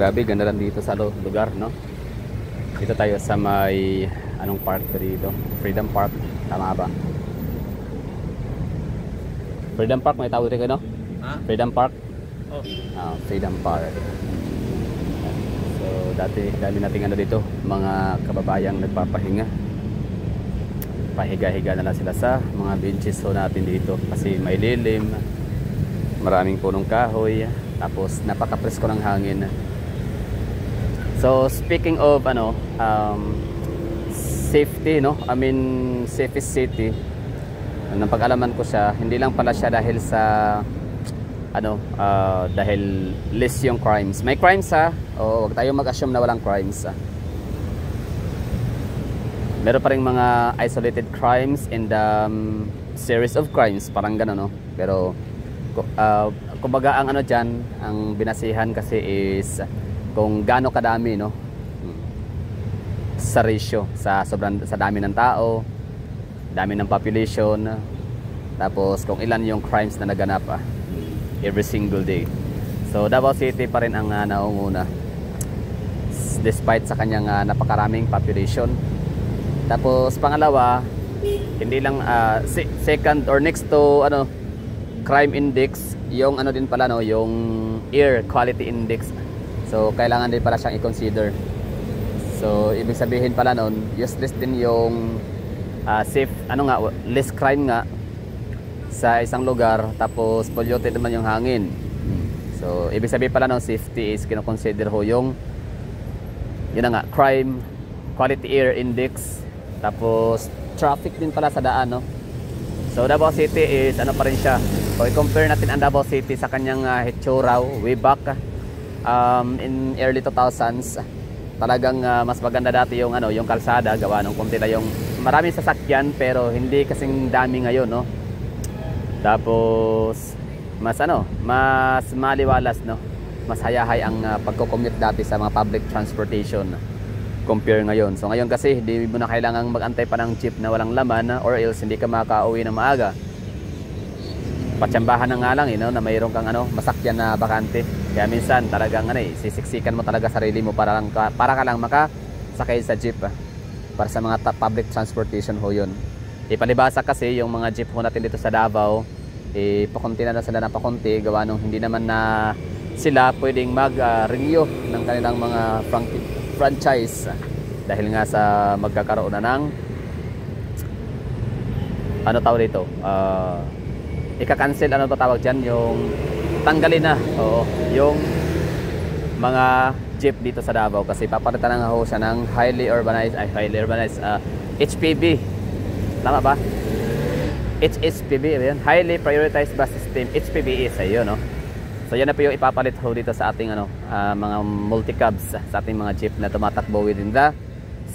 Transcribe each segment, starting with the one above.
grabe, ganda lang dito sa lugar, no? Dito tayo sa may, anong park to dito? Freedom Park, tama ba? Freedom Park, may tawag rin, no? Ha? Freedom Park? Oh. Freedom Park. So, dami nating ano dito, mga kababayang nagpapahinga. Pahiga-higa na lang sila sa mga benches ho natin dito kasi may lilim, maraming punong kahoy, tapos napaka-presko ng hangin. So speaking of safety, no, I mean safest city, nang pag-alaman ko siya, hindi lang pala siya dahil sa dahil less yung crimes. May crimes wag tayong mag-assume na walang crimes. Meron pa rin mga isolated crimes and series of crimes, parang gano'n, no? Pero kumbaga ang dyan, ang binasihan kasi is kung gaano kadami, no? Sa ratio, sa dami ng tao, dami ng population, tapos kung ilan yung crimes na naganap every single day. So Davao City pa rin ang naunguna despite sa kanyang napakaraming population. Tapos pangalawa, hindi lang second or next to crime index, yung din pala, no, yung air quality index. So kailangan din pala siyang i-consider. So ibig sabihin pala noon, useless din yung safe, less crime nga sa isang lugar, tapos polluted naman yung hangin. So ibig sabihin pala noon, safety is kino-consider ho yung crime quality air index. Tapos traffic din pala sa daan, no? So Davao City is pa rin siya. So i-compare natin ang Davao City sa kanyang hitsura way back in early 2000s. Talagang mas maganda dati yung yung kalsada, gawa ng konti lang yung maraming sasakyan pero hindi kasing dami ngayon, no? Tapos mas mas maliwalas, no? Mas hayahay ang pagko-commute dati sa mga public transportation compare ngayon. So ngayon kasi hindi mo na kailangang mag-antay pa ng jeep na walang laman or else hindi ka makauwi ng maaga. Patsambahan na nga lang na mayroon kang masakyan na bakante. Kaya minsan talagang sisiksikan mo talaga sarili mo para ka lang makasakay sa jeep para sa mga public transportation ho yun. Ipalibasa kasi yung mga jeep ho natin dito sa Davao, pakunti na sila na pakunti, gawa nung hindi naman na sila pwedeng mag-renew ng kanilang mga franchise dahil nga sa magkakaroon na ng tawag dito, ika-cancel, tawag dyan, yung tanggalin na yung mga jeep dito sa Davao kasi papalitan na ho siya ng highly urbanized HPB, tama ba? HSPB yun, highly prioritized bus system. HPB is ayun, no? So yan na po yung ipapalit ho dito sa ating mga multi-cabs, sa ating mga jeep na tumatakbo within the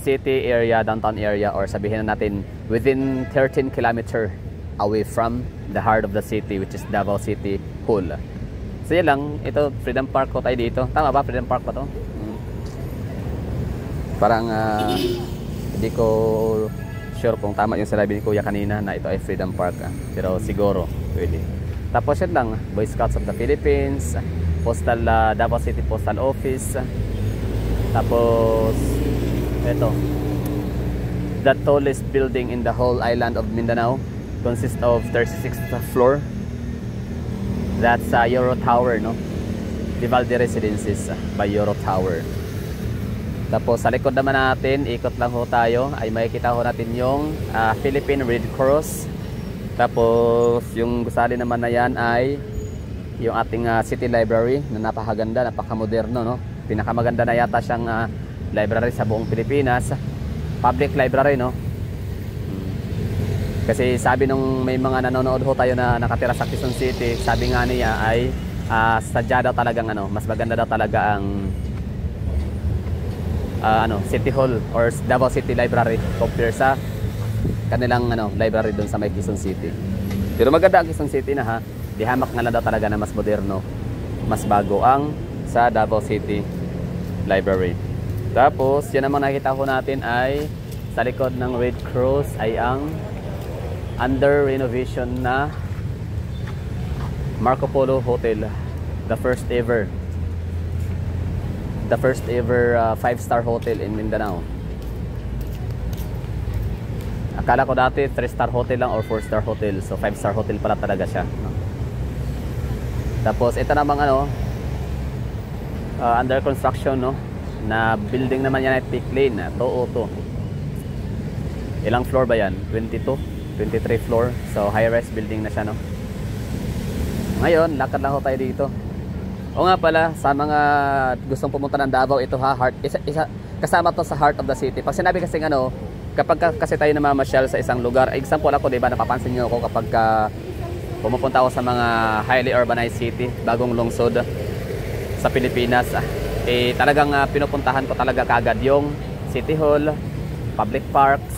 city area, downtown area, or sabihin na natin within 13 km away from the heart of the city, which is Davao City Hall. So yan lang, ito Freedom Park ko tayo dito. Tama ba? Freedom Park ba to? Parang hindi ko sure kung tama yung sinabi ni Kuya kanina na ito ay Freedom Park, pero siguro pwede. Tapos yan lang, Boy Scouts of the Philippines, Davao City Postal Office. Tapos ito, the tallest building in the whole island of Mindanao consists of 36th floor. That's Euro Tower, no? Vivaldi Residences by Euro Tower. Tapos sa likod naman natin, ikot lang ho tayo, ay makikita ho natin yung Philippine Red Cross. Tapos yung gusali naman na yan ay yung ating city library na napakaganda, napakamoderno, no? Pinakamaganda na yata siyang library sa buong Pilipinas. Public library, no? Kasi sabi nung may mga nanonood ho tayo na nakatira sa Quezon City, sabi nga niya ay sadya daw talagang mas maganda daw talaga ang City Hall or Davao City Library compare sa kanilang library doon sa may Quezon City. Pero maganda ang Quezon City na di hamak nga lang daw talaga na mas moderno, mas bago ang sa Davao City Library. Tapos yan naman nakita ko natin ay sa likod ng Red Cross ay ang under renovation na Marco Polo Hotel, the first ever the first ever 5-star hotel in Mindanao. Akala ko dati 3-star hotel lang or 4-star hotel. So 5-star hotel pala talaga siya, no? Tapos ito namang under construction, no, na building naman yan at Peak Lane, 202. Ilang floor ba yan? 22, 23 floor. So high-rise building na siya, no. Ngayon, lakad lang ako tayo dito. O nga pala, sa mga gustong pumunta ng Davao, ito ha, kasama to sa heart of the city. Pag sinabi kasi kapag kasi tayo namamasyal sa isang lugar, example ako, diba, napapansin nyo ako kapag pumupunta ako sa mga highly urbanized city, bagong lungsod sa Pilipinas, talagang pinupuntahan ko talaga kagad yung City Hall, public parks,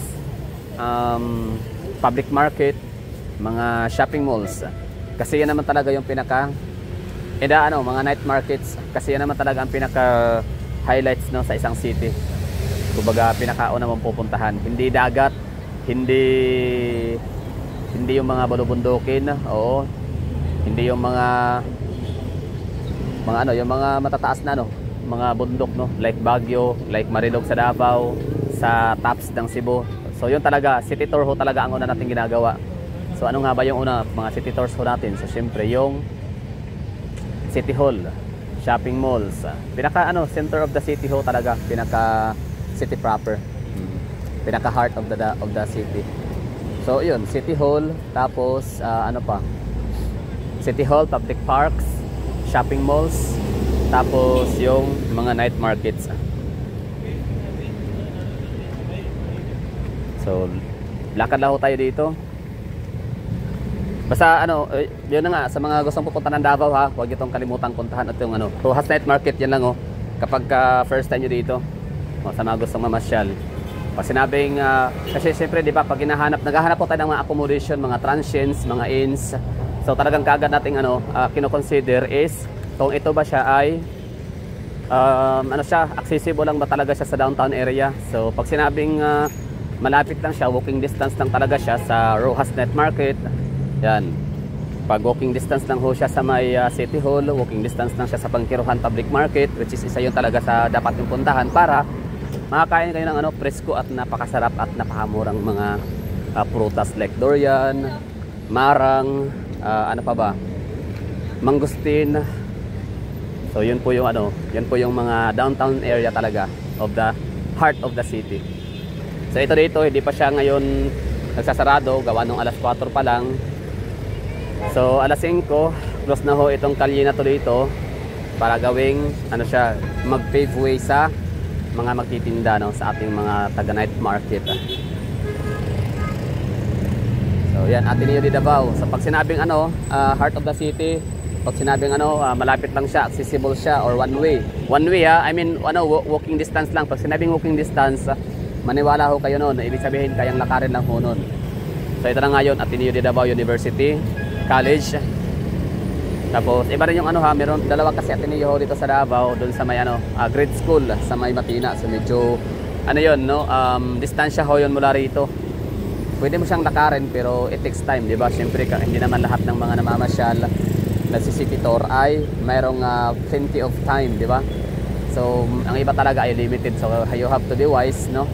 public market, mga shopping malls. Kasi yan naman talaga yung mga night markets, kasi yan naman talaga ang pinaka highlights, no, sa isang city. Kumbaga pinakauna mong pupuntahan, hindi dagat, hindi yung mga balubundukin, oo, hindi yung mga yung mga matataas na mga bundok, no, like Baguio, like Marilog sa Davao, sa tops ng Cebu. So yun talaga, city tour ho talaga ang una natin ginagawa. So ano nga ba yung una, mga city tours ho natin? So syempre yung City Hall, shopping malls, pinaka center of the city ho talaga, pinaka city proper, pinaka heart of the city. So yun, City Hall, tapos City Hall, public parks, shopping malls, tapos yung mga night markets. So lakad lang ho tayo dito. Basta yun na nga, sa mga gustong pupunta ng Davao ha, huwag itong kalimutang puntahan at yung Rojas Night Market, yan lang kapag first time nyo dito, sa mga gustong mamasyal. Pag sinabing kasi siyempre di ba, pag naghahanap po tayo ng mga accommodation, mga transients, mga inns, so talagang kagad nating kino-consider is kung ito ba siya ay accessible lang ba talaga siya sa downtown area. So pag sinabing malapit lang siya, walking distance lang talaga siya sa Rojas Night Market, yan. Pag walking distance lang ho siya sa may City Hall, walking distance lang siya sa Pangkiruhan Public Market, which is isa yun talaga sa dapat yung puntahan para makakain kayo ng presko at napakasarap at napakamurang mga prutas like durian, marang, mangustin. So yun po yung mga downtown area talaga of the heart of the city. So ito dito, hindi pa siya ngayon nagsasarado, gawa nung alas 4 pa lang. So alas 5, close na ho itong kalye na to dito para gawing mag-pave way sa mga magtitinda, no, sa ating mga taga night market. So yan, Ateneo de Davao. So pag sinabing heart of the city, pag sinabing malapit lang siya, accessible siya, or one way I mean walking distance lang. Pag sinabing walking distance, maniwala ho kayo noon, ibig sabihin kayang lakarin lang ho noon. So ito na nga yun, Ateneo de Davao University College. Tapos iba rin yung meron dalawa kasi Ateneo dito sa Davao, doon sa may grade school sa may Matina. So medyo distansya ho yun mula rito. Pwede mo siyang lakarin pero it takes time, di ba? Siyempre hindi naman lahat ng mga namamasyal nagsisity tour ay mayroong plenty of time, di ba? So ang iba talaga ay limited, so you have to be wise, no?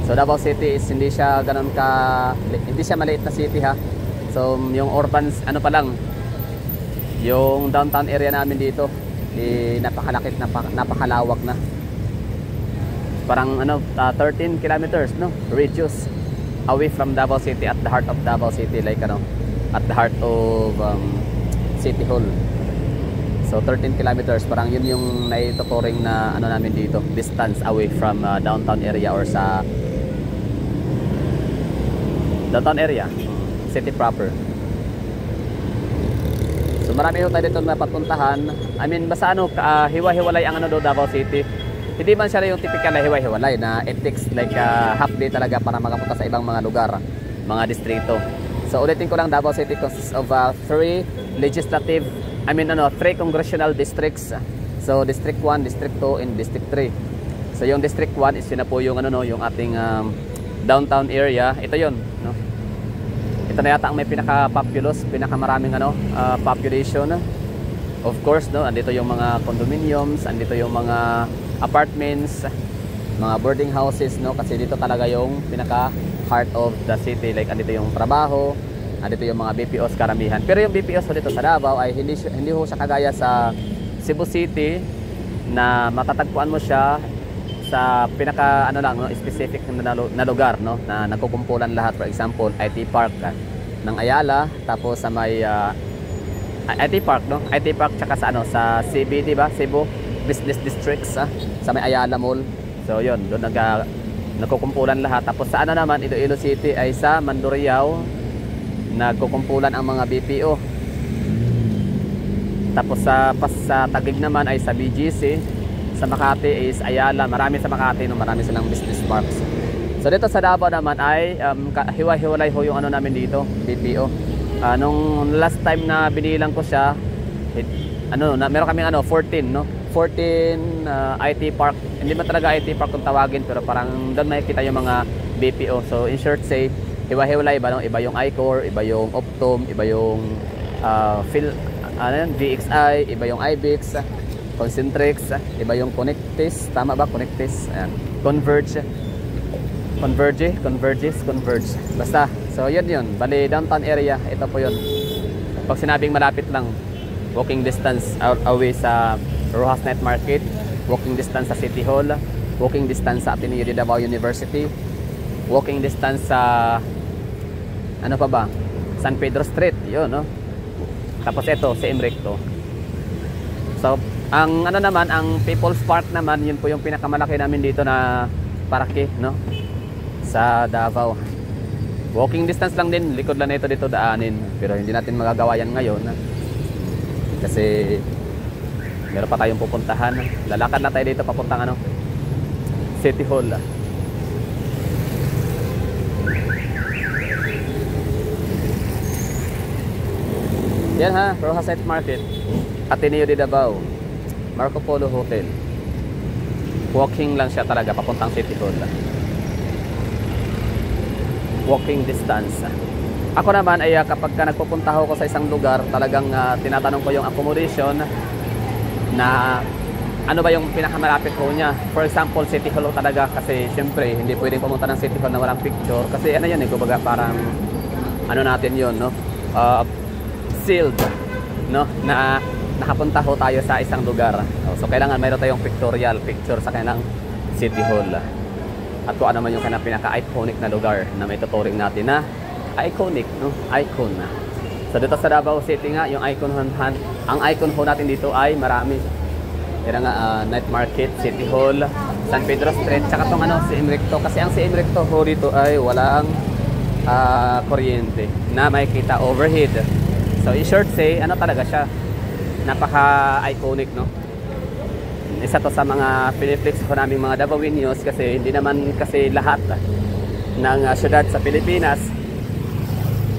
So Davao City is hindi siya maliit na city ha. So yung urban pa lang, yung downtown area namin dito, napakalaki, napakalawak na. Parang 13 kilometers, no, radius away from Davao City, at the heart of Davao City, like at the heart of City Hall. So 13 kilometers, parang yun yung naituturing na namin dito, distance away from downtown area or sa downtown area, city proper. So marami ho tayo dito na papuntahan. I mean, basta hiwa-hiwalay ang Davao City. Hindi man siya yung typical na hiwa-hiwalay na it takes like half day talaga para makapunta sa ibang mga lugar, mga distrito. So ulitin ko lang, Davao City consists of 3 congressional districts. So District 1, District 2, and District 3. So yung District 1 is yun na po yung yung ating downtown area. Ito yun, no? Ito na yata ang may pinaka-populous, pinakamaraming population. Of course, no, andito yung mga condominiums, andito yung mga apartments, mga boarding houses, no, kasi dito talaga yung pinaka heart of the city. Like andito yung trabaho, andito yung mga BPOs karamihan. Pero yung BPOs dito sa Davao ay hindi ho siya kagaya sa Cebu City na matatagpuan mo siya sa pinaka ano lang, no, specific na lugar, no, na nagkukumpulan lahat. For example, IT Park ng Ayala, tapos sa may IT Park, no, IT Park tsaka sa ano, sa CBD ba, Cebu Business Districts, sa may Ayala Mall. So yun, doon nagkukumpulan lahat. Tapos sa ano naman, Iloilo City ay sa Mandurriao nagkukumpulan ang mga BPO. Tapos sa Taguig naman ay sa BGC. Sa Makati is Ayala, marami sa Makati, no, marami silang business parks. So dito sa Davao naman ay hiwa-hiwalay ho yung ano namin dito, BPO. Nung last time na binilang ko siya, meron kaming 14, no? 14 IT park. Hindi man talaga IT park kung tawagin, pero parang doon makikita yung mga BPO. So in short say, hiwa-hiwalay ba, no? Iba yung I-Core, iba yung Optum, iba yung VXI, iba yung IBIX, Concentrix, iba yung Connectis, tama ba? Connectis, ayan. Converge. Basta, so yun. Bali, downtown area, ito po yun. Pag sinabing malapit lang, walking distance away sa Rojas Night Market, walking distance sa City Hall, walking distance sa Ateneo de Davao University, walking distance sa ano pa ba? San Pedro Street, yun, no? Tapos ito, si Imrecto. So, ang ano naman, ang People's Park naman, yun po yung pinakamalaki namin dito na parke, no? Sa Davao. Walking distance lang din, likod lang ito dito daanin. Pero hindi natin magagawa yan ngayon. Kasi meron pa tayong pupuntahan. Lalakad na tayo dito papuntang ano? City Hall. Yan ha, Rojas Night Market, Ateneo de Davao, Marco Polo Hotel. Walking lang siya talaga papuntang City Hall. Walking distance. Ako naman ay kapag nagpupunta ako sa isang lugar, talagang tinatanong ko yung accommodation na ano ba yung pinakamalapit ko niya. For example, City Hall talaga, kasi syempre hindi pwedeng pumunta ng City Hall na walang picture, kasi ano yan eh, kumbaga parang ano natin yun, no? Sealed, no, na nakapunta ho tayo sa isang lugar. So kailangan mayroon tayong picture sa kanilang City Hall. At kung ano man yung kanilang pinaka-iconic na lugar na may tuturing natin na iconic, no? Icon. So dito sa Davao City nga, yung ang icon ho natin dito ay marami. Kaya nga, Night Market, City Hall, San Pedro Street, tsaka itong ano, si Imrecto. Kasi ang si Imrecto ho dito ay walang kuryente na makikita overhead. So in short say, ano talaga siya, napaka-iconic, no? Isa to sa mga Philippines ko naming mga Davaoenos, kasi hindi naman kasi lahat ng syudad sa Pilipinas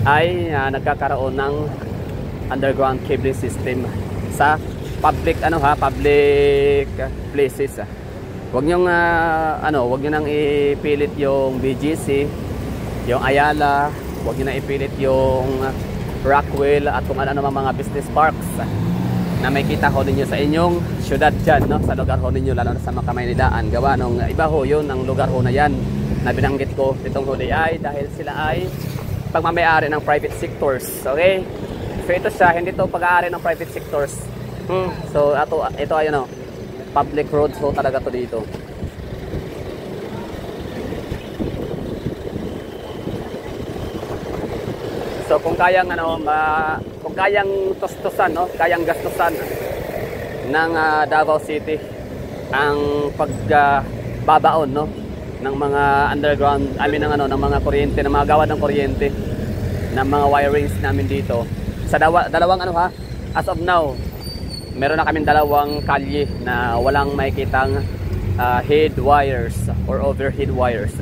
ay nagkakaroon ng underground cabling system sa public public places. Huwag niyo wag niyo nang ipilit yung BGC, yung Ayala, huwag niyo nang ipilit yung Rockwell at kung ano mga business parks na may kita ho ninyo sa inyong syudad dyan, no? Sa lugar ho ninyo, lalo na sa Makamaynilaan. Gawa nung iba ho yun, ang lugar ho na yan na binanggit ko itong huli ay dahil sila ay pagmamayari ng private sectors. Okay? So ito siya, hindi to pag-aari ng private sectors. So ito ay public roads ho talaga to dito. So kung kayang kung kayang tustusan, no, kayang gastusan ng Davao City ang pagbabaon, no, ng mga underground, ng mga kuryente, ng mga gawa ng kuryente, ng mga wirings namin dito. Sa dalawang as of now, meron na kaming dalawang kalye na walang makikitang head wires or overhead wires,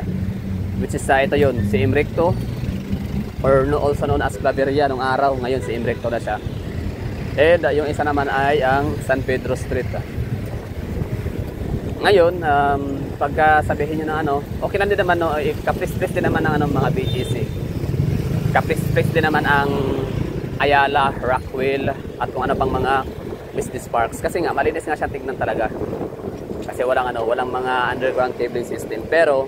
which is ito yun, si Imrecto, or also known as Claveria nung araw. Ngayon si Imrecto na siya. And yung isa naman ay ang San Pedro Street. Ngayon, pagka sabihin nyo na okay lang din naman, no, caprice din naman ng mga BGC. Caprice din naman ang Ayala, Rockwell, at kung ano pang mga business parks. Kasi nga malinis nga siya tignan talaga. Kasi walang mga underground cabling system. Pero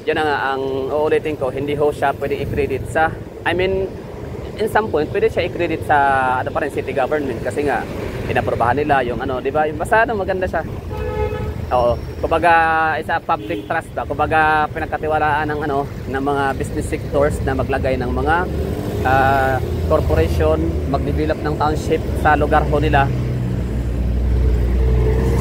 yun na nga ang uulitin ko, hindi ho siya pwede i-credit sa, I mean, in some point pwede siya i-credit sa pa rin city government kasi nga inaprobahan nila yung di ba? Yung basta maganda siya. Oo. Kumbaga isa public trust ba? Kumbaga pinagkatiwalaan ng mga business sectors na maglagay ng mga corporation, mag-develop ng township sa lugar ho nila.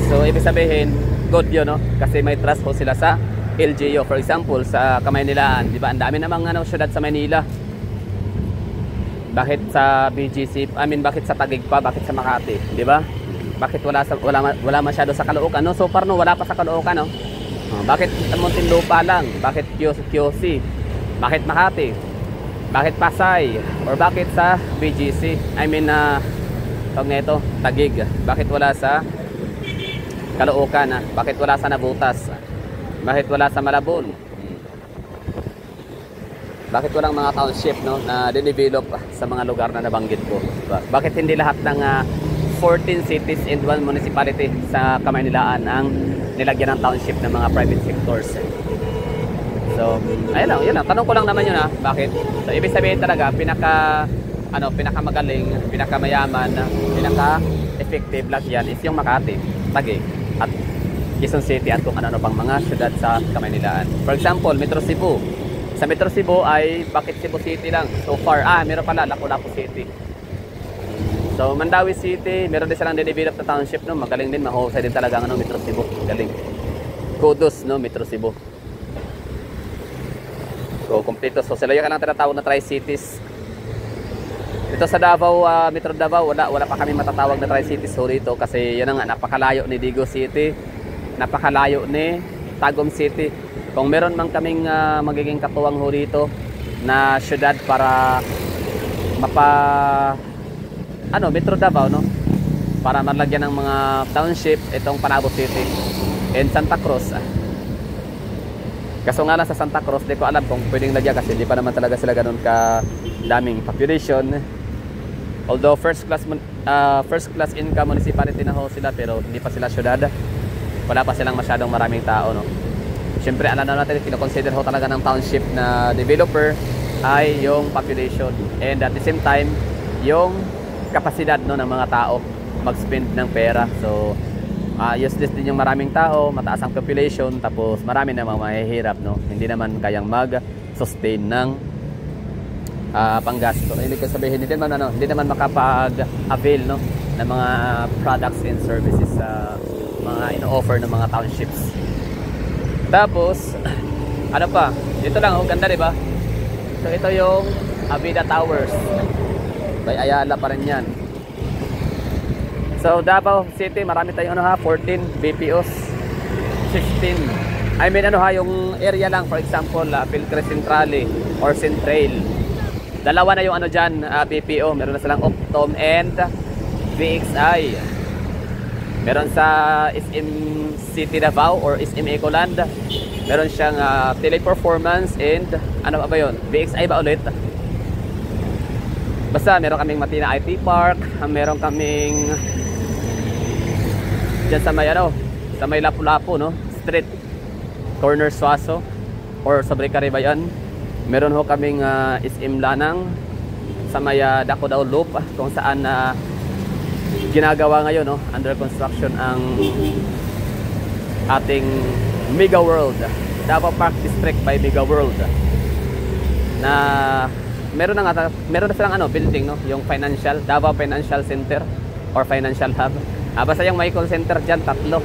So ibig sabihin, good yun, no? Kasi may trust ho sila sa LGU. For example, sa Kamaynilaan, di ba? Ang dami namang syudad sa Manila. Bakit sa BGC, bakit sa Taguig pa, bakit sa Makati, di ba? Bakit wala masyado sa Caloocan, no? So far wala pa sa Caloocan, no? Bakit Muntinlupa lang? Bakit QC? Bakit Makati? Bakit Pasay? Or bakit sa BGC? Taguig. Bakit wala sa Caloocan? Bakit wala sa Nabutas? Bakit wala sa Malabon? Bakit walang mga township, no, na dinevelop sa mga lugar na nabanggit ko? Bakit hindi lahat ng 14 cities and 1 municipality sa Kamaynilaan ang nilagyan ng township ng mga private sectors? So, yun lang. Tanong ko lang naman yun, bakit? So, ibig sabihin talaga, pinakamagaling, pinakamayaman, pinaka-effective lagyan is yung Makati, Taguig, at Quezon City at kung ano pang mga syudad sa Kamaynilaan. For example, Metro Cebu. Sa Metro Cebu ay bakit Cebu City lang? So far, meron pala Lapu-Lapu City. So Mandawi City, meron din silang dinevelop na township, no? Magaling din, mahusay din talaga ang Metro Cebu. Galing. Kudos, no, Metro Cebu. So kompleto. So sila yung kanang tinatawag na Tri-Cities. Dito sa Davao, Metro Davao, wala pa kami matatawag na Tri-Cities ho dito kasi yan nga, napakalayo ni Digo City, napakalayo ni Tagum City. Kung meron man kaming magiging katuwang ho dito na syudad para Metro Davao, no? Para malagyan ng mga township itong Panabo City and Santa Cruz. Kaso nga lang sa Santa Cruz, di ko alam kung pwedeng lagyan kasi hindi pa naman talaga sila ganun ka daming population. Although first class income municipality na ho sila, pero hindi pa sila syudad. Wala pa silang masyadong maraming tao, no? Siyempre, alam natin, kinoconsider ho talaga ng township na developer ay yung population. And at the same time, yung kapasidad, no, ng mga tao mag-spend ng pera. So, useless din yung maraming tao, mataas ang population, tapos marami namang mahihirap, no? Hindi naman kayang mag-sustain ng panggasto. Hindi ko sabihin, hindi naman makapag-avail, no, ng mga products and services sa mga ino-offer ng mga townships. Tapos, dito lang, ganda, diba? So, ito yung Avida Towers. By Ayala pa rin yan. So, Davao City, marami tayong 14 BPOs. 16. Yung area lang, for example, Pilcre Centrale or Centrail. Dalawa na yung dyan, BPO. Meron na silang Optom and VXI. Meron sa SM City Davao or SM Ecoland. Meron siyang Teleperformance and VXI ba ulit? Basta meron kaming Matina IT Park, meron kaming diyan sa may Lapu-Lapu, no? Street corner Suaso or Sobrecari ba yan? Meron ho kaming SM Lanang sa may Dakudao Loop kung saan ginagawa ngayon, no? Under construction ang ating Mega World, Davao Park District by Mega World, na meron na silang building, no? Yung Davao Financial Center or Financial Hub. Basta yung may call center dyan, 3.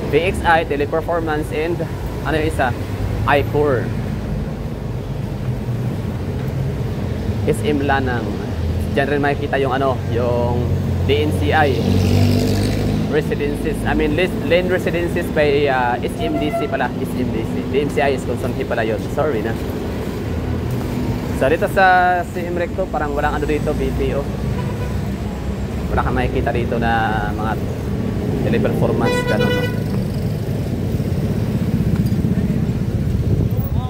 VXI, Teleperformance, and yung isa? iCore. SM Lanang. Diyan rin makikita yung yung DNCI Residences. Lane Residences by SMDC pala. SMDC. DNCI is constantly pala yun. Sorry na. So dito sa CM Recto, parang walang dito, BPO. Wala kang makikita dito na mga teleperformance, gano'n, no?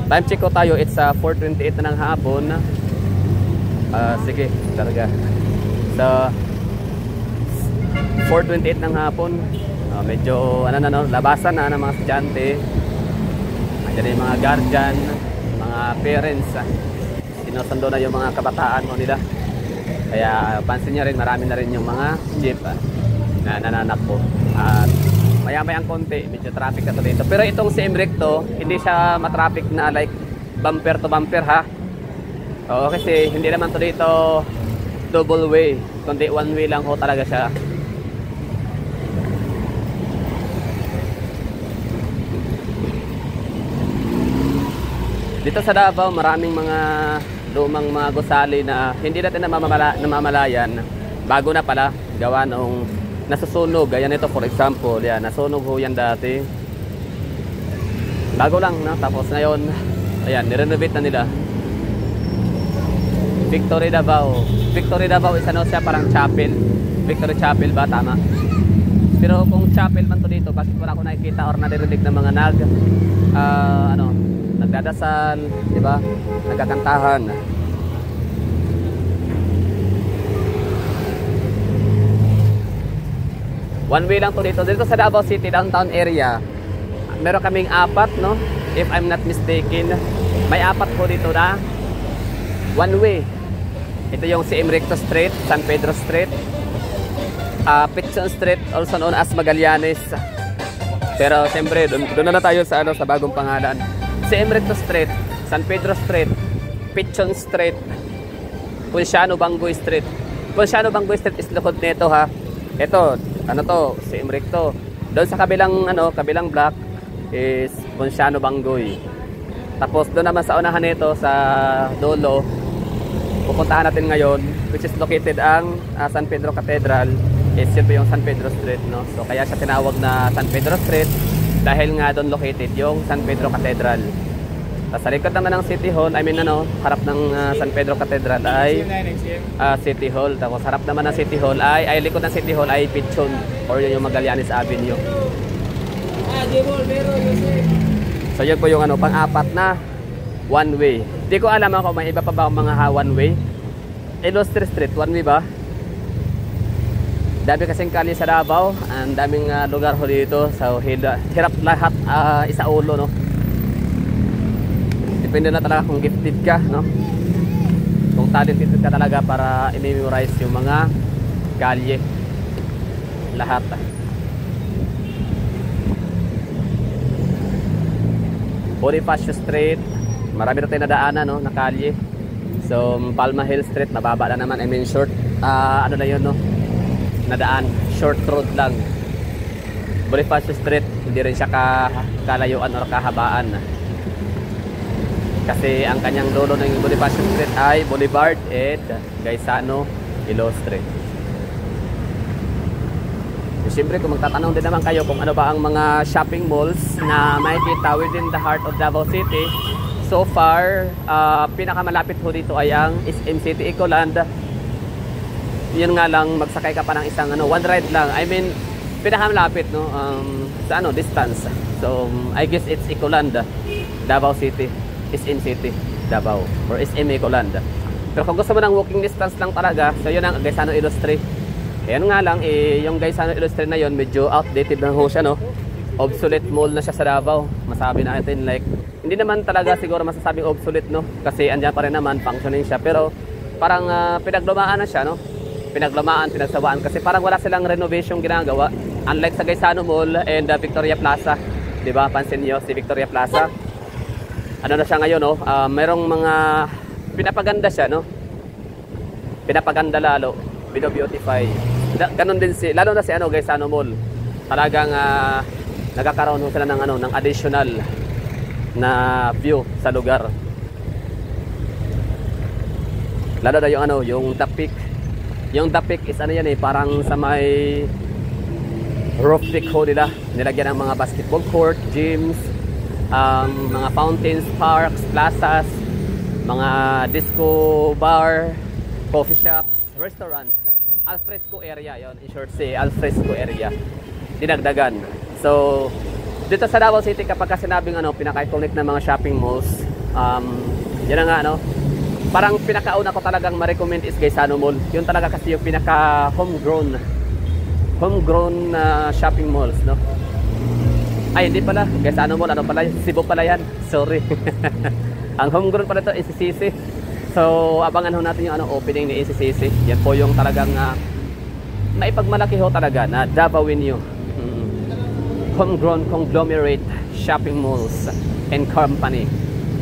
Time check ko tayo, it's 4:28 na ng hapon. Sige, talaga. So, 4:28 ng hapon. Medyo ano na no, labasan na ng mga estudyante. Andiyan yung mga guardian, mga parents. Sinusundo na yung mga kabataan mo nila. Kaya pansin niyo rin, marami na rin yung mga jeep na nananakbo. At maya-mayang konti, medyo traffic na to dito. Pero itong si Recto, hindi siya matraffic na like bumper to bumper ha. Oo, kasi hindi naman to dito double way, kundi one way lang ho talaga siya. Dito sa Davao, maraming mga lumang mga gusali na hindi natin namamalayan. Bago na pala, gawa nung nasusunog. Ayan ito for example, yan, nasunog ho yan dati. Bago lang, no? Tapos ngayon, ayan, nirenovate na nila. Victory Davao. Victory Davao is ano siya, parang chapel. Victory Chapel ba? Tama. Pero kung chapel man to dito, bakit wala ko nakikita or naririnig ng mga nagdadasal, di ba? Nagkakantahan. One way lang to dito. Dito sa Davao City, downtown area, meron kaming 4, no? If I'm not mistaken. May 4 po dito na one way. Ito yung si Recto Street, San Pedro Street, Pitson Street, also known as Magallanes. Pero siyempre, doon na tayo sa, sa bagong pangalan. Si Recto Street, San Pedro Street, Pitson Street, Ponciano Bangoy Street. Ponciano Bangoy Street is lukod nito ha. Ito, ano to, si Recto. Doon sa kabilang block is Ponciano Bangoy. Tapos doon naman sa unahan nito sa dulo, pupuntahan natin ngayon, which is located ang San Pedro Cathedral. Is yun po yung San Pedro Street, no? So kaya siya tinawag na San Pedro Street dahil nga doon located yung San Pedro Cathedral. Tapos sa likod naman ng City Hall, harap ng San Pedro Cathedral ay City Hall. Tapos harap naman ng City Hall ay likod ng City Hall ay Pitson or yun yung Magallanes Avenue. So yun po yung pang-4 na one way. Hindi ko alam kung may iba pa ba mga one way. Illustre Street, one way ba? Dami kasing kali sa Davao. Ang daming lugar ho dito. So hirap lahat isa ulo, no? Depende na talaga kung gifted ka, no? Kung talented ka talaga para i-memorize yung mga kalye. Lahat. Bonifacio Street, marami na tayo nadaanan, no, na kalye. So Palma Hill Street, mababa na naman, short na yun, no, nadaan, short road lang. Bonifacio Street, hindi rin siya kalayuan o kahabaan kasi ang kanyang dulo ng Bonifacio Street ay Boulevard and Gaisano Illustre. Siyempre kung magtatanong din naman kayo kung ano ba ang mga shopping malls na makikita within the heart of Davao City, so far pinakamalapit po dito ay ang SM City Ecoland. Yun nga lang, magsakay ka pa ng isang one ride lang, pinakamalapit, no, sa distance. So I guess it's Ecoland, Davao City, SM City Davao or SM Ecoland. Pero kung gusto mo ng walking distance lang talaga, so yun ang Gaisano Illustre. Ayan nga lang, yung Gaisano Illustre na yun, medyo outdated na ho siya, no? Obsolete mall na siya sa Davao. Masabi natin, like, hindi naman talaga siguro masasabing obsolete, no? Kasi andyan pa rin naman, functioning siya. Pero parang pinaglumaan na siya, no? Pinaglumaan, pinagsawaan. Kasi parang wala silang renovation ginagawa. Unlike sa Gaisano Mall and Victoria Plaza. Diba? Pansin nyo, si Victoria Plaza. Ano na siya ngayon, no? Merong mga pinapaganda siya, no? Pinapaganda lalo. Bino-beautify. Ganon din lalo na si Gaisano Mall. Talagang nagkakaroon sila ng additional na view sa lugar. Lalo na yung The Peak. Yung The Peak is yan parang sa may roof deck ho nila. Nilagyan ng mga basketball court, gyms, mga fountains, parks, plazas, mga disco bar, coffee shops, restaurants. Alfresco area yon, in short say alfresco area dinagdagan. So dito sa Davao City kapag sinabing pinaka-iconic na mga shopping malls, yan nga parang pinakauna ko talagang ma-recommend is Gaisano Mall. Yun talaga kasi yung pinaka homegrown homegrown shopping malls, no? Ay, hindi pala. Quezano Mall, ano pala? Cebu pala yan. Sorry. Ang homegrown pala ito, NCCC. So, abangan ho natin yung opening ni NCCC. Yan po yung talagang naipagmalaki ho talaga na Davao-New homegrown conglomerate shopping malls and company,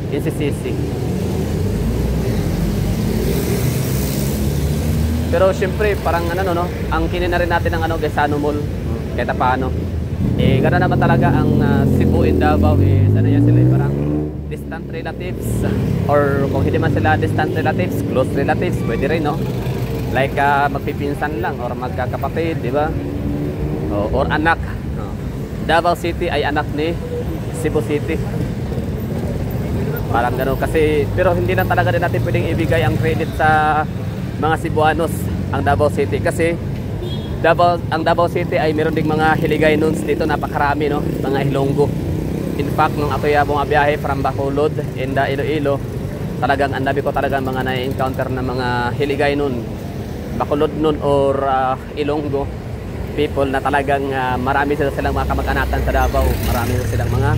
NCCC. Pero syempre, parang ang kinin na rin natin ng Quezano Mall. Kahit paano. Gano'n naman talaga ang Cebu and Davao is, yan sila, parang distant relatives. Or kung hindi man sila distant relatives, close relatives, pwede rin, no? Like, magpipinsan lang or magkakapatid, di ba? Or anak. Davao City ay anak ni Cebu City. Parang gano'n. Kasi, pero hindi lang talaga din natin pwedeng ibigay ang credit sa mga Cebuanos, ang Davao City. Kasi, ang Davao City ay meron ding mga Hiligaynoons dito, napakarami, no? Mga Ilonggo. In fact, nung ako bumabiyahe from Bacolod in the Iloilo, talagang ang dami ko talagang mga na-encounter na mga Hiligaynon, Bacolod nun or Ilonggo people na talagang marami silang mga kamag-anakan sa Davao. Marami silang mga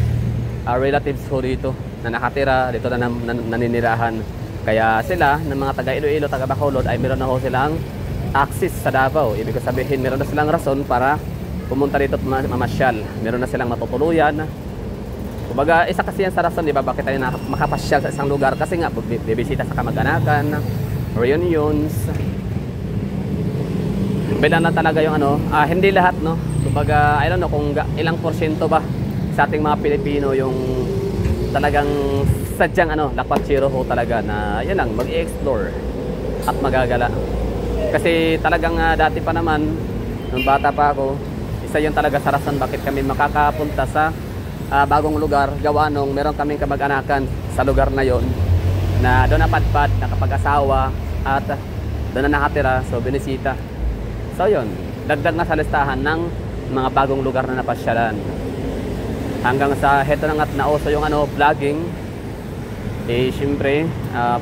relatives ho dito na nakatira dito na naninirahan. Kaya sila, ng mga taga Iloilo, taga Bacolod, ay meron na ho silang access sa Davao. Ibig sabihin, meron na silang rason para pumunta dito at mamasyal. Meron na silang matutuluyan. Kumbaga, isa kasi yan sa rason, di ba, bakit tayo makapasyal sa isang lugar? Kasi nga, bibisita sa kamag-anakan, reunions. Bilang na talaga yung hindi lahat, no? Kumbaga, I don't know kung ilang porsyento ba sa ating mga Pilipino yung talagang sadyang lakwatsiro ho talaga na yan lang, mag-i-explore at magagala. Kasi talagang dati pa naman, nung bata pa ako, isa yun talaga sa rason bakit kami makakapunta sa bagong lugar, gawa nung meron kaming kamag-anakan sa lugar na yon na doon napadpad, nakapag-asawa at doon na nakatira, so binisita. So yun, dagdag na sa listahan ng mga bagong lugar na napasyalan. Hanggang sa heto na nga't nauso yung vlogging. Syempre,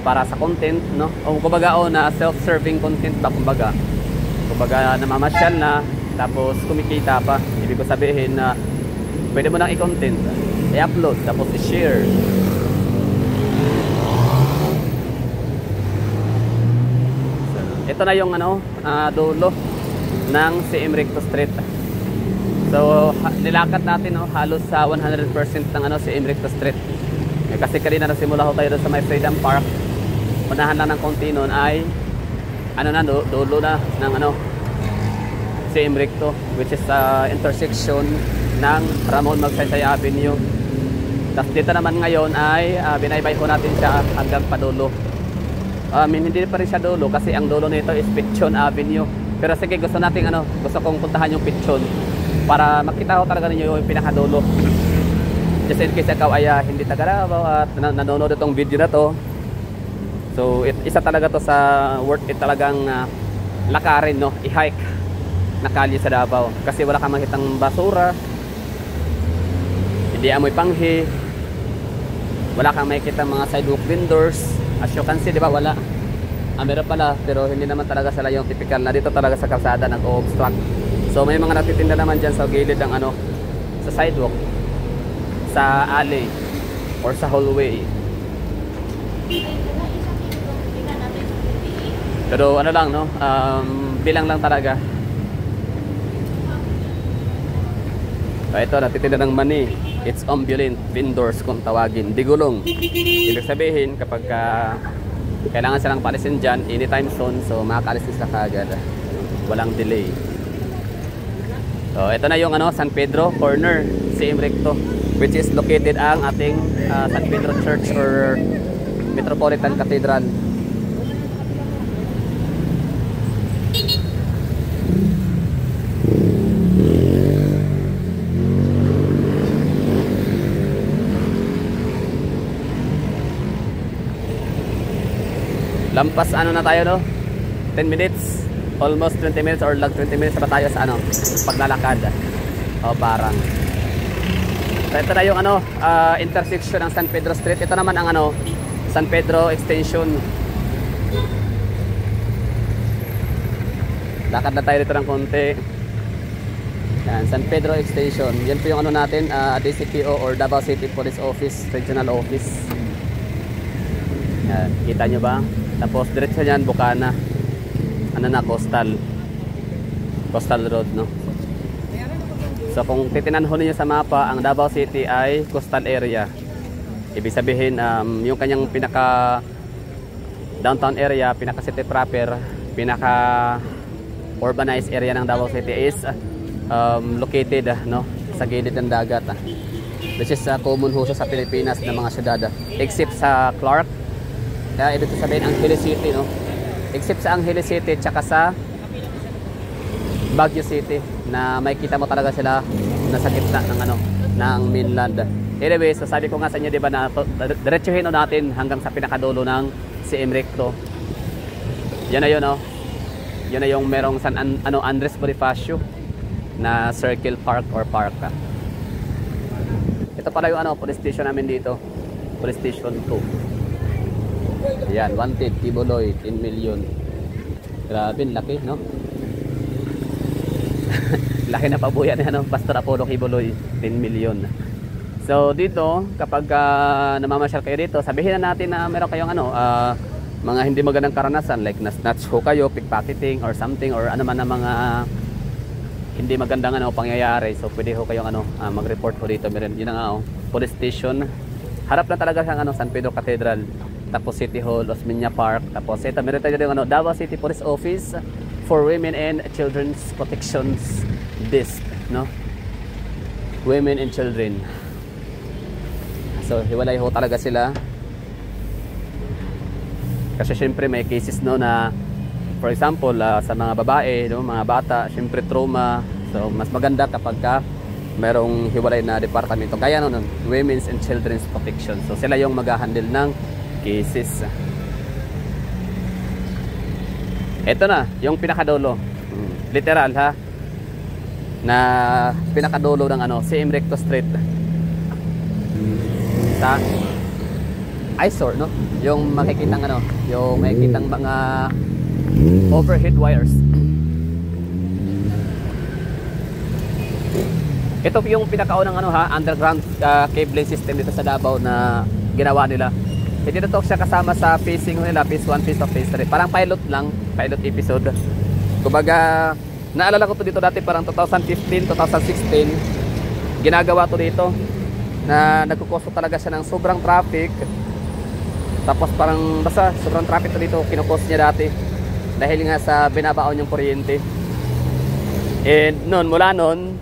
para sa content, no? O kumbaga na self-serving content ba, kumbaga namamasyal na, tapos kumikita pa. Ibig ko sabihin na pwede mo nang i-content, i-upload, tapos i-share. Ito na yung dulo ng CM Recto Street. So, nilakad natin halos sa 100% ng CM Recto Street. Kasi kanina nagsimula ko tayo doon sa may Freedom Park. Unahan lang ng konti noon ay dulo na ng CM Recto, which is intersection ng Ramon Magsaysay Avenue. Tapos dito naman ngayon ay binaybay ko natin siya hanggang padulo. Hindi pa rin siya dulo kasi ang dulo nito is Pichon Avenue. Pero sige, gusto kong puntahan yung Pichon para makita ko talaga ninyo yung pinakadulo. Just in case ikaw ay hindi taga Davao at nanonood itong video na to. So isa talaga to sa worth it talagang lakarin, no? I-hike na kalye sa Davao. Kasi wala kang makitang basura, hindi amoy panghi, wala kang makikita mga sidewalk vendors. As you can see, di ba, wala. Meron pala, pero hindi naman talaga sila yung typical na dito talaga sa kalsada nag-o-obstruct. So may mga nagtitinda naman dyan sa gilid ng sa sidewalk, sa alley, or sa hallway. Pero lang, no? Bilang lang talaga. So ito, nagtitinda ng mani. It's ambulant vendors kung tawagin. Digulong. Ibig sabihin, kapag kailangan silang paalisin dyan, anytime soon, so makakaalis sila kaagad. Walang delay. So, ito na yung San Pedro corner, CM Recto, which is located ang ating San Pedro Church or Metropolitan Cathedral. Lampas na tayo, no? 10 minutes, almost 20 minutes or lag 20 minutes pa tayo sa paglalakad. O parang. So ito na yung intersection ng San Pedro Street. Ito naman ang San Pedro Extension. Lakad na tayo dito ng konti. Yan, San Pedro Extension. Yan po yung ano natin, DCPO or Davao City Police Office, Regional Office. Yan, kita nyo ba? Tapos diretso yan, Bukana. Ano na, Coastal Road, no? So kung titinan ho ninyo sa mapa, ang Davao City ay coastal area. Ibig sabihin, yung kanyang pinaka downtown area, pinaka city proper, pinaka urbanized area ng Davao City is located no, sa gilid ng dagat. Which is common ho sa Pilipinas na mga syudad. Except sa Clark. Kaya ibig sabihin Angeles City, no? Except sa Angeles City tsaka sa Baguio City na may kita mo talaga sila nasa gitna ng ano, ng mainland. Anyway, so sabi ko nga sa inyo, di ba, na diretsuhin natin hanggang sa pinakadulo ng CM Recto. Yan na yun, no? Yun na yung merong Andres Bonifacio na Circle Park or Park. Ito pala yung police station namin dito. Police Station 2. Yan, wanted, Tibuloy, 10 million. Grabe, laki, no? Laki na pabuyan ni Pastor Apollo Tibuloy, 10 million. So dito, kapag namamasyal kayo dito, sabihin na natin na meron kayong mga hindi magandang karanasan, like na-snatch ho kayo, pickpocketing or something, or ano man na mga hindi magandang pangyayari. So pwede ho kayong mag-report ho dito. Meron yun ang police station. Harap na talaga siyang San Pedro Cathedral. Tapos City Hall, Osmeña Park. Tapos ito, meron tayo yung Davao City Police Office for Women and Children's Protections Desk, no? Women and Children. So hiwalay ho talaga sila. Kasi syempre may cases no na, for example, sa mga babae, no, mga bata, syempre trauma. So mas maganda kapag merong hiwalay na departamento. Kaya no, Women's and Children's Protection. So sila yung mag-handle ng cases. Ito na, yung pinakadulo. Literal ha. Na pinakadulo ng CM Recto Street. Sa eyesore, no? Yung makikitang yung makikitang mga overhead wires. Ito yung pinakaunang underground cabling system dito sa Davao na ginawa nila. Hindi na to siya kasama sa phasing nila, phase 1, phase 2, phase 3. Parang pilot lang, pilot episode. Kumbaga, naalala ko to dito dati parang 2015, 2016. Ginagawa to dito na nagkukosto talaga siya ng sobrang traffic. Tapos parang basta sobrang traffic to dito, kinukost niya dati. Dahil nga sa binabaon yung kuryente. And mula noon,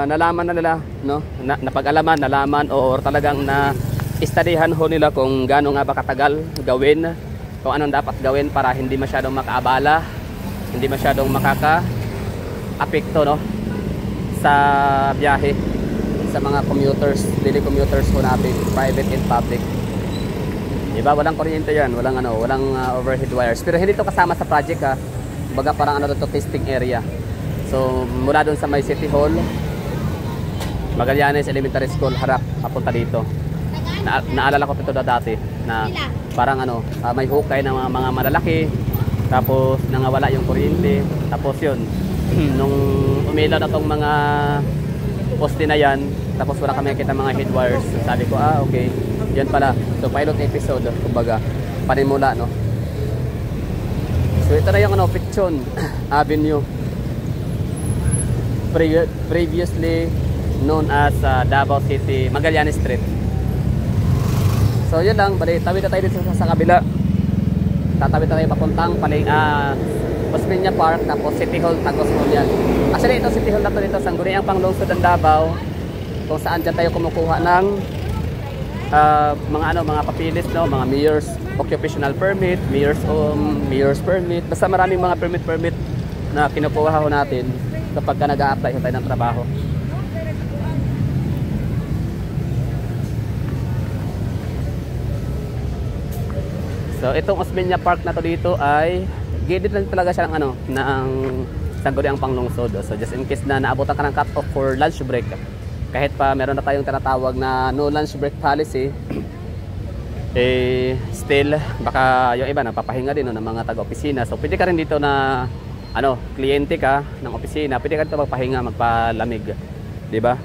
nalaman na nila, no? Napag-alaman, nalaman or talagang na-istadihan ho nila kung gaano nga ba katagal gawin, kung anong dapat gawin para hindi masyadong makaabala, hindi masyadong makaka-apekto, no? Sa biyahe, sa mga commuters, daily commuters ho natin, private and public. Diba, walang kuryente yan, walang overhead wires. Pero hindi to kasama sa project ha. Baga parang to testing area. So mula doon sa may City Hall, Magallanes Elementary School, harap papunta dito. Naalala ko ito dati na parang may hukay ng mga malalaki. Tapos nangawala yung kuryente. Tapos yun, nung umilaw na tong mga poste na yan, tapos wala kami nakita mga head wires. Sabi ko, okay, yan pala. So pilot episode, kumbaga, panimula, no? So ito na yung Pichon Avenue, previously known as Davao City Magallanes Street. So yun lang, bali, tawid na tayo dito sa kabila. Tatawid na tayo papuntang Osmeña Park, tapos City Hall, Tagos Mall yan. Actually ito City Hall na to dito, Sangguniang Panglungsod ng Davao, kung saan dyan tayo kumukuha ng mga papilis, no, mga mayor's occupational permit, mayor's permit, basta maraming mga permit na kinukuha ho natin kapag nag-a-apply tayo ng trabaho. So itong Osmeña Park na to dito ay gilid lang talaga siya ng Sangguniang Panglungsod. So just in case na naabutan ka ng cut-off for lunch break, kahit pa meron na tayong tinatawag na no lunch break policy, still baka yung iba napapahinga din ng mga taga-opisina. So pwede ka rin dito na ano, kliyente ka ng opisina, pwede ka dito magpahinga, magpalamig, di ba?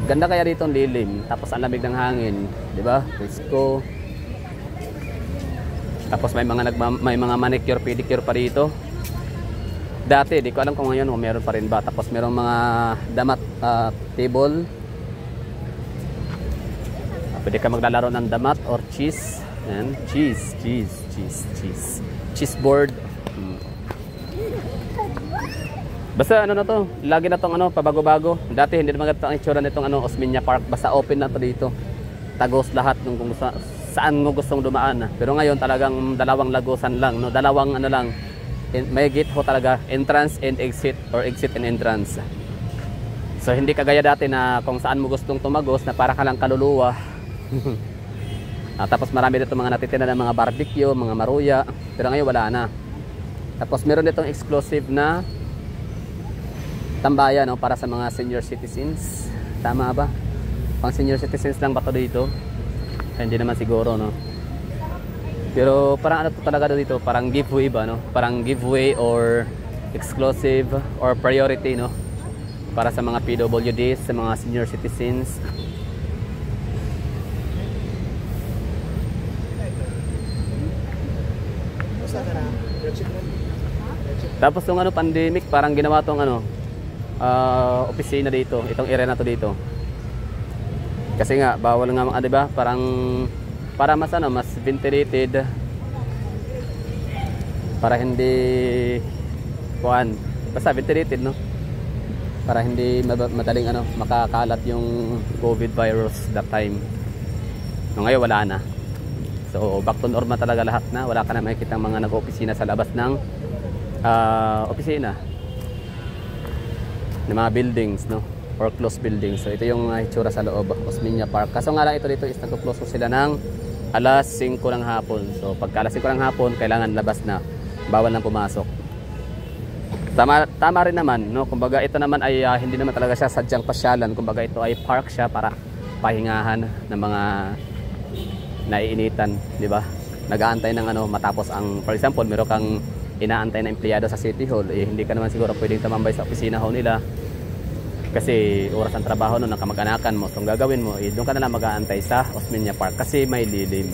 Ganda kaya dito ang lilim, tapos ang lamig ng hangin, di ba? Fresco. Tapos may mga manicure, pedicure pa dito. Dati, di ko alam kung ngayon kung meron pa rin ba. Tapos merong mga damat table. Pwede ka maglalaro ng damat or cheese. Ayan, cheese board. Basta ano na to, lagi na tong ano, pabago-bago. Dati hindi naman ganito ang itsura nitong ano, Osmeña Park. Basta open na to dito. Tagos lahat ng kung saan mo gustong dumaan. Pero ngayon talagang dalawang lagusan lang, no? Dalawang ano lang. May gate ho talaga, entrance and exit or exit and entrance. So hindi kagaya dati na kung saan mo gustong tumagos na para ka lang kaluluwa. Tapos marami dito mga natitina ng mga barbecue, mga maruya. Pero ngayon wala na. Tapos meron ditong exclusive na tambayan, no, para sa mga senior citizens. Tama ba? Pang senior citizens lang ba ito dito? Hindi naman siguro, no? Pero parang ano to talaga dito, parang giveaway ba, no? Parang giveaway or exclusive or priority, no? Para sa mga PWDs, sa mga senior citizens. Tapos yung ano, pandemic, parang ginawa tong ano, opisina dito, itong area na to dito. Kasi nga bawal nga, di ba? Parang para mas ano, mas ventilated. Para hindi kuan, basta ventilated, no? Para hindi madaling ano, makakalat yung COVID virus that time. No, ngayon wala na. So back to normal talaga lahat na. Wala ka na makikita mga nag-opisina sa labas ng opisina ng mga buildings, no? Or closed buildings. So ito yung itsura sa loob, Osmeña Park. Kaso nga lang ito dito is nag-close sila ng alas 5 ng hapon. So pagka alas 5 ng hapon, kailangan labas na. Bawal nang pumasok. Tama rin naman, no? Kumbaga ito naman ay hindi naman talaga siya sadyang pasyalan. Kumbaga ito ay park siya para pahingahan ng mga naiinitan, di ba? Nag-aantay ng ano matapos ang, for example, meron kang inaantay na empleyado sa City Hall, eh hindi ka naman siguro pwedeng tumambay sa opisina ho nila. Kasi oras ang trabaho no, nakamag-anakan mo. So ang gagawin mo, eh, doon ka na lang mag-aantay sa Osmeña Park kasi may lilim.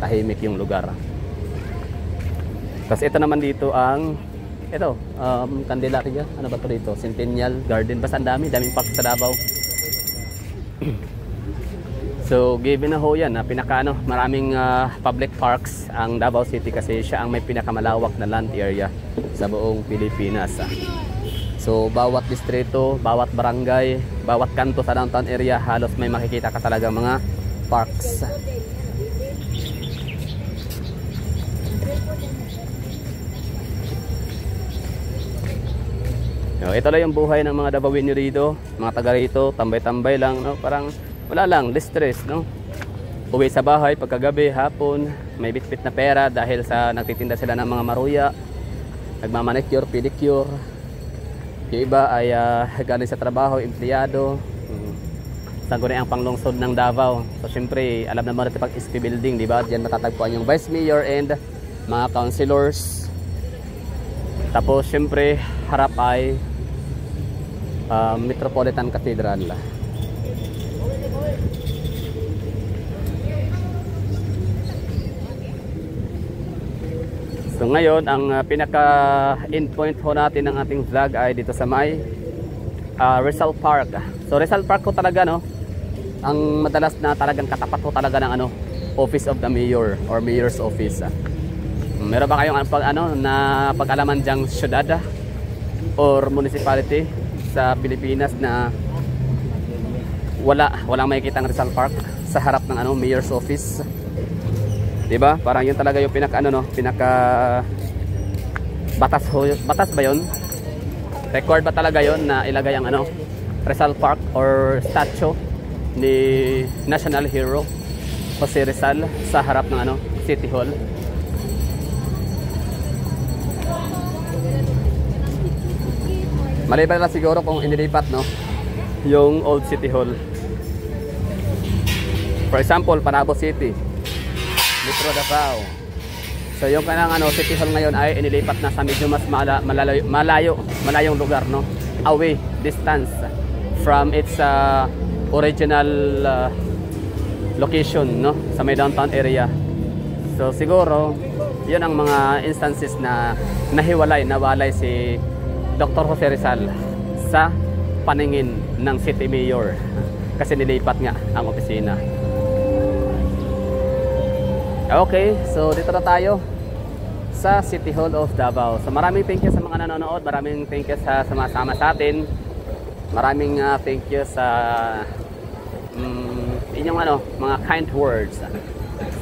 Tahimik yung lugar. Tapos ito naman dito ang ito, Candelaria, ano ba ito dito? Centennial Garden. Basta ang daming park sa Davao. So given na ho yan, pinaka ano, maraming public parks ang Davao City kasi siya ang may pinakamalawak na land area sa buong Pilipinas. So bawat distrito, bawat barangay, bawat kanto sa downtown area, halos may makikita ka talaga mga parks. So, ito lang yung buhay ng mga Davaoenyo rito, mga taga rito, tambay-tambay lang, no? Parang wala lang, distress, no? Uwi sa bahay pagkagabi, hapon, may bitbit na pera dahil sa nagtitinda sila ng mga maruya, nagmamanicure, pedicure. Yung iba ay galing sa trabaho, empleyado. Sangguni ang panglungsod ng Davao. So syempre, alam naman natin pag SP building, di ba? Diyan matatagpuan yung vice mayor and mga councilors. Tapos syempre, harap ay Metropolitan Cathedral. So ngayon, ang pinaka endpoint ho natin ng ating vlog ay dito sa may Rizal Park. So Rizal Park ko talaga, no, ang madalas na talagang katapat ho talaga ng ano, Office of the Mayor or Mayor's Office. Meron ba kayong na pag-alaman diyang syudad or municipality sa Pilipinas na walang makikitang Rizal Park sa harap ng ano, Mayor's Office? Diba? Parang yun talaga yung pinaka batas ba yun? Record ba talaga yun na ilagay ang ano, Rizal Park or statue ni National Hero Jose Rizal sa harap ng ano, City Hall? Maliban lang siguro kung inilipat, no, yung old City Hall. For example, Panabo City, Metro Davao, So yung kanang ano, City Hall ngayon ay inilipat na sa medyo mas malayong lugar, no? Away, distance from its original location, no? Sa may downtown area. So siguro, yun ang mga instances na nawalay si Dr. Jose Rizal sa paningin ng City Mayor kasi nilipat nga ang opisina. Okay, so dito na tayo sa City Hall of Davao. So maraming thank you sa mga nanonood, maraming thank you sa sumasama sa atin. Maraming thank you sa inyong mga kind words.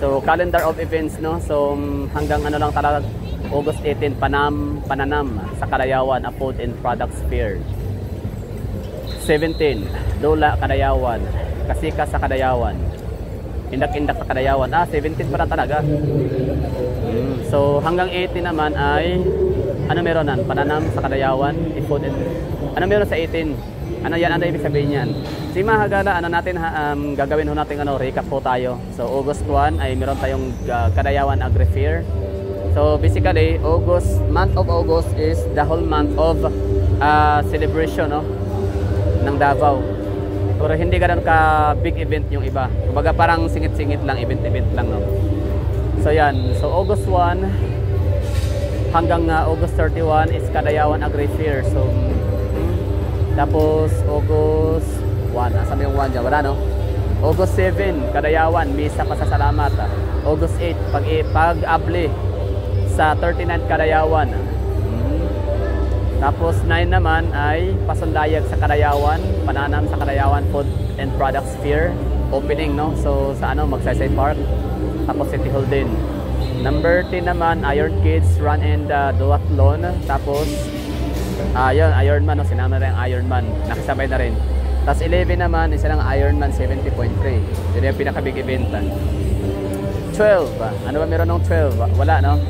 So calendar of events, no. So hanggang lang talaga August 18 pananam sa Kadayawan, a food and products fair. 17 Dula Kadayawan, Kasika sa Kadayawan. Indak-indak sa Kadayawan. 17 pala talaga. So hanggang 18 naman ay meronan? Pananam sa Kadayawan, food and meron sa 18? Ano ibig sabihin yan? Si Mahagala, gagawin natin recap po tayo. So August 1 ay meron tayong Kadayawan Agri Fair. So basically, month of August is the whole month of celebration, no, ng Davao. Pero hindi ganun ka big event yung iba. Kumbaga parang singit-singit lang, event lang, no. So yan. So August 1 hanggang August 31 is Kadayawan Agri Fair. So tapos August 1, asan yung 1 dyan? Wala, no? August 7, Kadayawan, Misa Pasasalamat. August 8, pag-abli sa 39th Kadayawan. Tapos 9 naman ay Pasundayag sa Kadayawan, Pananam sa Kadayawan, Food and Products Fair, opening, no? So sa Magsaysay Park. Tapos City Hall din. Number 10 naman, Iron Kids Run and Duathlon. Tapos yun, Ironman, no? Sinama na yung Ironman, nakasabay na rin. Tapos 11 naman, isa lang Ironman 70.3. Yun yung pinaka-big event. 12, ano ba meron ng 12? Wala, no?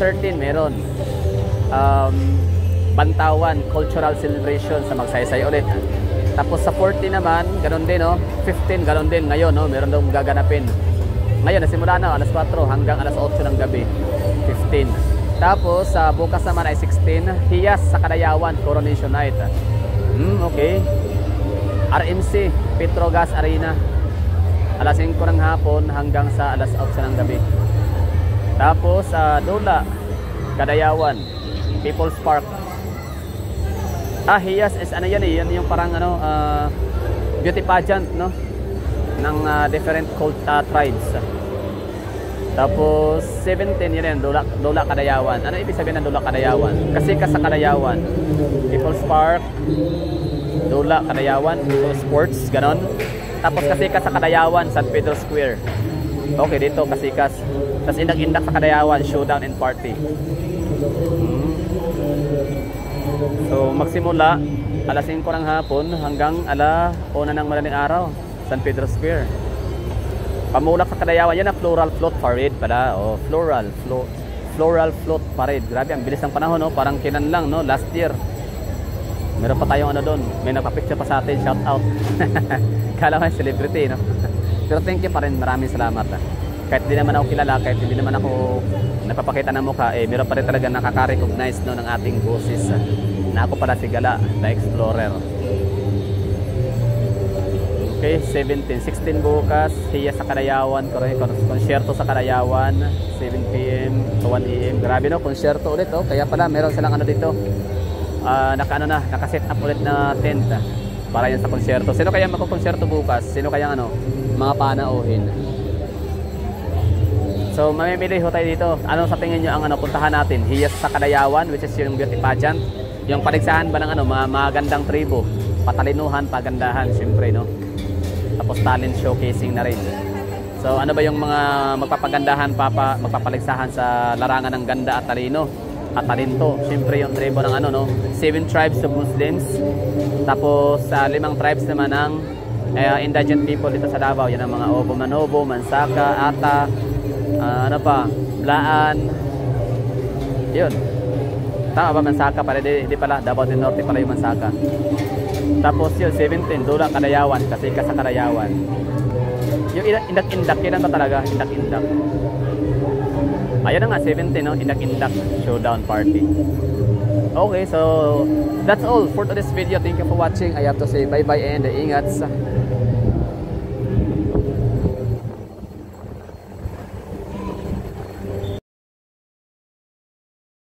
13 meron. Bantawan Cultural Celebration sa Magsaysay ulit. Tapos sa 14 naman, ganun din, no? 15, ganun din ngayon, no? Meron daw gaganapin. Ngayon, nasimula na, alas 4 hanggang alas 8 ng gabi. 15. Tapos bukas naman ay 16, Hiyas sa Kadayawan, Coronation Night. Okay. RMC, Petrogas Arena, alas 5 ng hapon hanggang sa alas 8 ng gabi. Tapos Dula Kadayawan, People's Park. Hiyas is yan yan yung parang beauty pageant, no, ng different tribes. Tapos 17 yan, Dula Kadayawan. Ano ibig sabihin ng Dula Kadayawan? Kasika sa Kadayawan, People's Park, Dula Kadayawan, sports, ganon. Tapos Kasika sa Kadayawan, San Pedro Square. Okay, dito Kasikas. Tapos Indak-indak sa Kadayawan, showdown and party. So magsimula alas 5 ng hapon hanggang ala 1 ng madaling araw, San Pedro Square. Pamulak sa Kadayawan, yan ang Floral Float Parade pala. Floral Float Parade. Grabe, ang bilis ng panahon, no? Parang kinan lang, no? Last year. Meron pa tayong doon. May nagpa-picture pa sa atin. Shout out. Kala ko yung celebrity, no? Pero thank you pa rin. Maraming salamat. Kahit hindi naman ako kilala, kahit hindi naman ako napapakita ng mukha, meron pa rin talaga nakaka-recognize, no, ng ating boses. Na ako pala si Gala, the Explorer. Okay, 17, 16 bukas, Hiyas sa Kadayawan, konsyerto sa Kadayawan, 7 PM to 1 AM. Grabe, no, konsyerto ulit, oh. Kaya pala meron silang dito. Naka-set up ulit na tent para yan sa konsyerto. Sino kaya magko-konsyerto bukas? Sino kaya mga panauhin? So mamimili ho tayo dito. Ano sa tingin nyo ang puntahan natin? Hiyas sa Kadayawan, which is yung beauty pageant. Yung paligsahan ba ng mga magandang tribo, patalinuhan, pagandahan, syempre, no? Tapos talent showcasing na rin. So ano ba yung mga magpapagandahan, magpapaligsahan sa larangan ng ganda at talino at talento? Syempre yung tribo ng 7 tribes of Muslims. Tapos 5 tribes naman ng indigent people dito sa Davao. Yan ang mga Obo Manobo, Mansaka, Ata, Blaan. Yun. Tama ba, Mansaka pala? Hindi pala, Davao del Norte pala yung Mansaka. Tapos yun, 17, Dula Kadayawan, Kasika sa Kadayawan. Yung indak-indak, kailan ba talaga? Indak-indak. Ayan na nga, 17, no? Indak-indak showdown party. Okay, so that's all for today's video. Thank you for watching. I have to say bye-bye and ingat sa